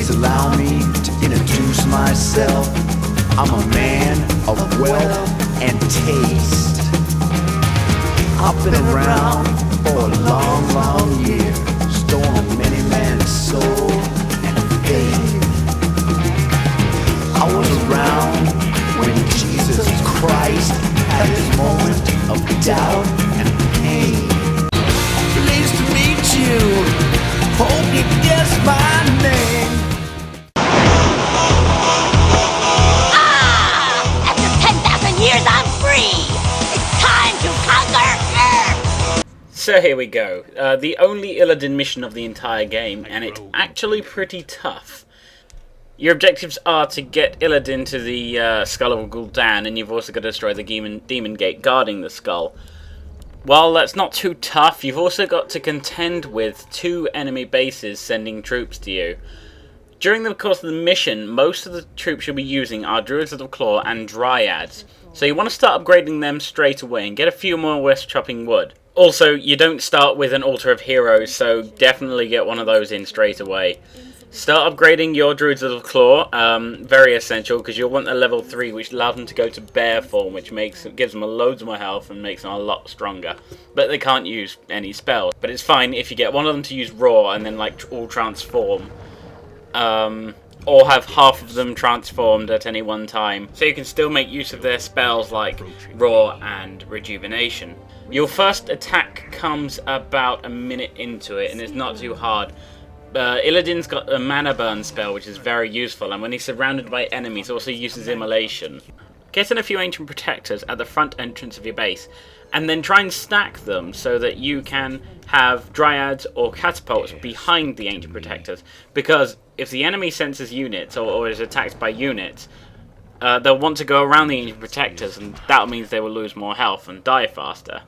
Please allow me to introduce myself. I'm a man of wealth and taste. I've been around for a long, long year, stolen many man's soul and faith. I was around when Jesus Christ had his moment of doubt and pain. Pleased to meet you. Hope you guess my name. After 10,000 years, I'm free! It's time to conquer Earth! So here we go. The only Illidan mission of the entire game, and it's actually pretty tough. Your objectives are to get Illidan to the Skull of Gul'dan, and you've also got to destroy the demon gate guarding the skull. While that's not too tough, you've also got to contend with 2 enemy bases sending troops to you. During the course of the mission, most of the troops you'll be using are Druids of the Claw and Dryads, so you want to start upgrading them straight away and get a few more with chopping wood. Also, you don't start with an Altar of Heroes, so definitely get one of those in straight away. Start upgrading your Druids of the Claw, very essential, because you'll want a level 3, which allows them to go to bear form, which gives them loads more health and makes them a lot stronger. But they can't use any spells. But it's fine if you get one of them to use Raw and then like all transform, or have half of them transformed at any one time, so you can still make use of their spells like Raw and Rejuvenation. Your first attack comes about a minute into it, and it's not too hard. Illidan's got a mana burn spell, which is very useful, and when he's surrounded by enemies also uses Immolation. Get in a few Ancient Protectors at the front entrance of your base, and then try and stack them so that you can have Dryads or Catapults behind the Ancient Protectors, because if the enemy senses units or is attacked by units, they'll want to go around the Ancient Protectors, and that means they will lose more health and die faster.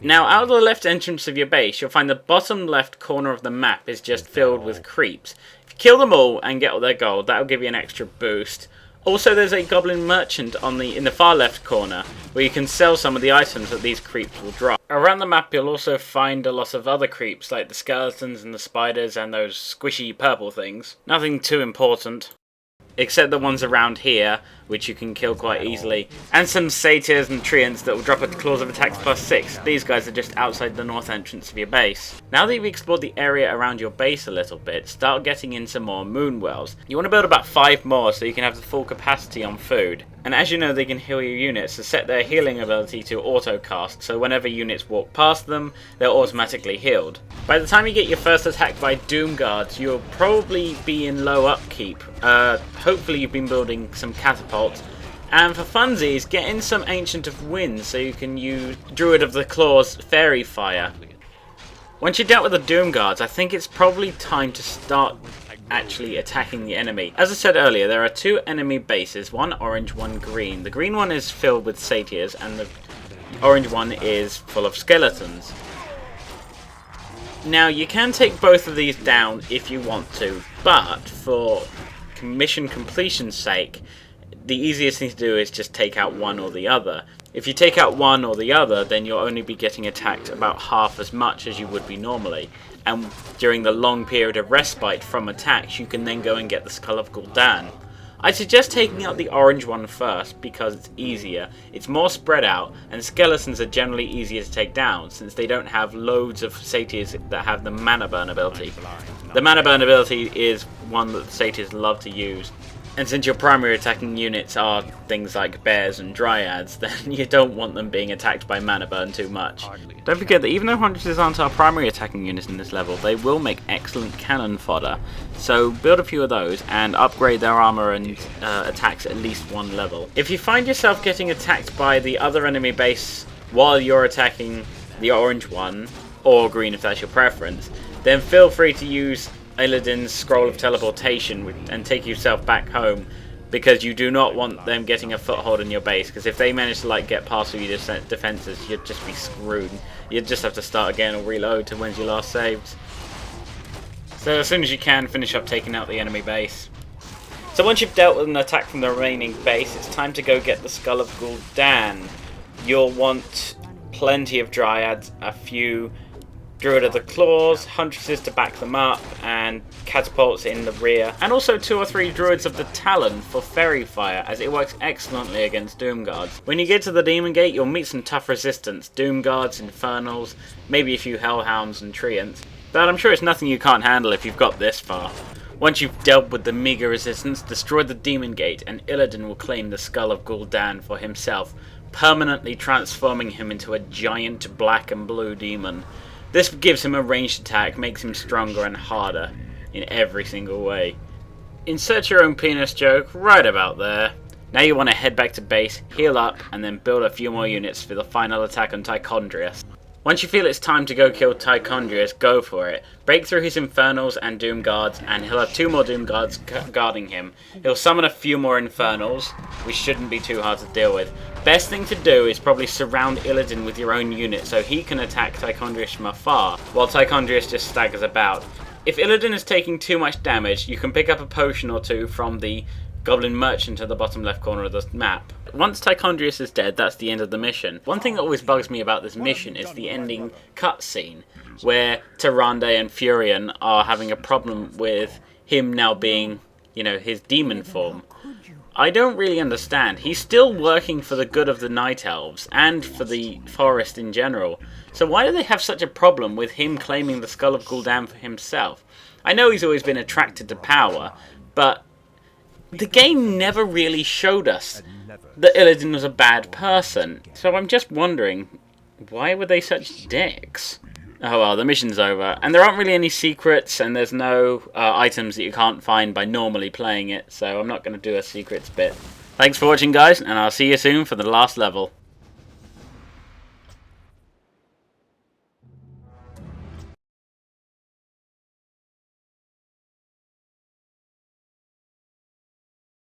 Now, out of the left entrance of your base, you'll find the bottom left corner of the map is just filled with creeps. If you kill them all and get all their gold, that'll give you an extra boost. Also, there's a goblin merchant in the far left corner, where you can sell some of the items that these creeps will drop. Around the map, you'll also find a lot of other creeps, like the skeletons and the spiders and those squishy purple things. Nothing too important, except the ones around here, which you can kill quite easily, and some satyrs and treants that will drop at claws of attacks +6. These guys are just outside the north entrance of your base. Now that you've explored the area around your base a little bit, start getting in some more moon wells. You want to build about 5 more so you can have the full capacity on food. And as you know, they can heal your units, so set their healing ability to auto-cast, so whenever units walk past them, they're automatically healed. By the time you get your first attack by Doom Guards, you'll probably be in low upkeep. Hopefully you've been building some catapults. And for funsies, get in some Ancient of Winds so you can use Druid of the Claw's Fairy Fire. Once you're dealt with the Doom Guards, I think it's probably time to start actually attacking the enemy. As I said earlier, there are 2 enemy bases, one orange, one green. The green one is filled with satyrs, and the orange one is full of skeletons. Now, you can take both of these down if you want to, but for mission completion's sake, the easiest thing to do is just take out one or the other. If you take out one or the other, then you'll only be getting attacked about half as much as you would be normally. And during the long period of respite from attacks, you can then go and get the Skull of Gul'dan. I'd suggest taking out the orange one first because it's easier, it's more spread out, and skeletons are generally easier to take down since they don't have loads of satyrs that have the mana burn ability. The mana burn ability is one that the satyrs love to use. And since your primary attacking units are things like bears and dryads, then you don't want them being attacked by mana burn too much. Don't forget that even though hunters aren't our primary attacking units in this level, they will make excellent cannon fodder. So build a few of those and upgrade their armor and attacks at least 1 level. If you find yourself getting attacked by the other enemy base while you're attacking the orange one, or green if that's your preference, then feel free to use Illidan's Scroll of Teleportation and take yourself back home, because you do not want them getting a foothold in your base, because if they manage to get past all your defenses, you'd just be screwed. You'd just have to start again or reload to when's you last saved. So as soon as you can, finish up taking out the enemy base. So once you've dealt with an attack from the remaining base, it's time to go get the Skull of Gul'dan. You'll want plenty of dryads, a few Druid of the Claws, Huntresses to back them up, and Catapults in the rear. And also 2 or 3 Druids of the Talon for Fairy Fire, as it works excellently against Doom Guards. When you get to the Demon Gate, you'll meet some tough resistance. Doom Guards, Infernals, maybe a few Hellhounds and Treants. But I'm sure it's nothing you can't handle if you've got this far. Once you've dealt with the meager resistance, destroy the Demon Gate, and Illidan will claim the Skull of Gul'dan for himself, permanently transforming him into a giant black and blue demon. This gives him a ranged attack, makes him stronger and harder in every single way. Insert your own penis joke right about there. Now you want to head back to base, heal up, and then build a few more units for the final attack on Tichondrius. Once you feel it's time to go kill Tichondrius, go for it. Break through his Infernals and Doom Guards, and he'll have 2 more Doom Guards guarding him. He'll summon a few more Infernals, which shouldn't be too hard to deal with. Best thing to do is probably surround Illidan with your own unit so he can attack Tichondrius from afar, while Tichondrius just staggers about. If Illidan is taking too much damage, you can pick up a potion or 2 from the Goblin Merchant at the bottom left corner of the map. Once Tichondrius is dead, that's the end of the mission. One thing that always bugs me about this mission is the ending cutscene, where Tyrande and Furion are having a problem with him now being, you know, his demon form. I don't really understand. He's still working for the good of the Night Elves, and for the forest in general. So why do they have such a problem with him claiming the Skull of Gul'dan for himself? I know he's always been attracted to power, but the game never really showed us that Illidan was a bad person. So I'm just wondering, why were they such dicks? Oh well, the mission's over. And there aren't really any secrets, and there's no items that you can't find by normally playing it, so I'm not going to do a secrets bit. Thanks for watching, guys, and I'll see you soon for the last level.